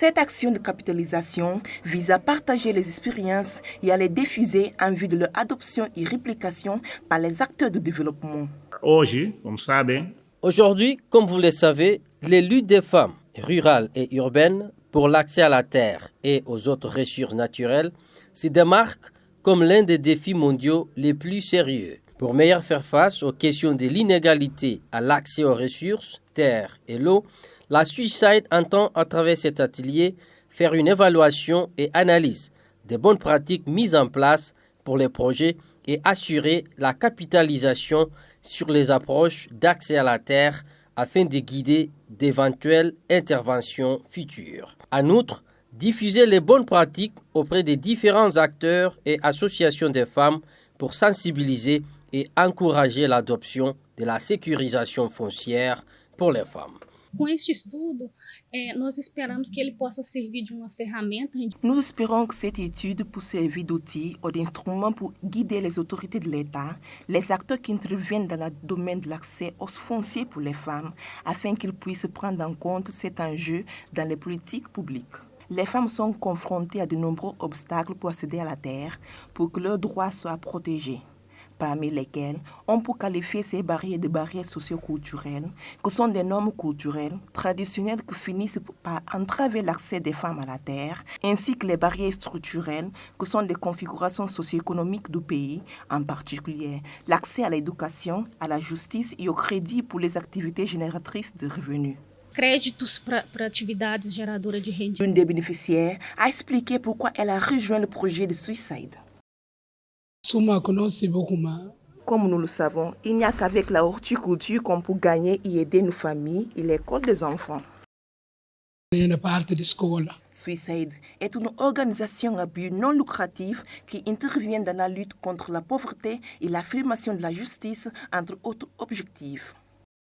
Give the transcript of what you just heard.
Cette action de capitalisation vise à partager les expériences et à les diffuser en vue de leur adoption et réplication par les acteurs de développement. Aujourd'hui, comme vous le savez, les luttes des femmes rurales et urbaines pour l'accès à la terre et aux autres ressources naturelles se démarquent comme l'un des défis mondiaux les plus sérieux. Pour mieux faire face aux questions de l'inégalité à l'accès aux ressources, terre et l'eau, la Swisside entend à travers cet atelier faire une évaluation et analyse des bonnes pratiques mises en place pour les projets et assurer la capitalisation sur les approches d'accès à la terre afin de guider d'éventuelles interventions futures. En outre, diffuser les bonnes pratiques auprès des différents acteurs et associations des femmes pour sensibiliser et encourager l'adoption de la sécurisation foncière pour les femmes. Com este estudo, nós esperamos que ele possa servir de uma ferramenta. Nous espérons que cette étude puisse servir d'outil ou d'instrument pour guider les autorités de l'État, les acteurs qui interviennent dans le domaine de l'accès aux fonciers pour les femmes, afin qu'ils puissent prendre en compte cet enjeu dans les politiques publiques. Les femmes sont confrontées à de nombreux obstacles pour accéder à la terre, pour que leurs droits soient protégés, parmi lesquels on peut qualifier ces barrières de barrières socioculturelles, que sont des normes culturelles, traditionnelles qui finissent par entraver l'accès des femmes à la terre, ainsi que les barrières structurelles, que sont des configurations socio-économiques du pays, en particulier l'accès à l'éducation, à la justice et au crédit pour les activités génératrices de revenus. Créditos para atividades geradoras de rendement. L'une des bénéficiaires a expliqué pourquoi elle a rejoint le projet de Swisside. Comme nous le savons, il n'y a qu'avec la horticulture qu'on peut gagner et aider nos familles et l'école des enfants. Swisside est une organisation à but non lucratif qui intervient dans la lutte contre la pauvreté et l'affirmation de la justice, entre autres objectifs.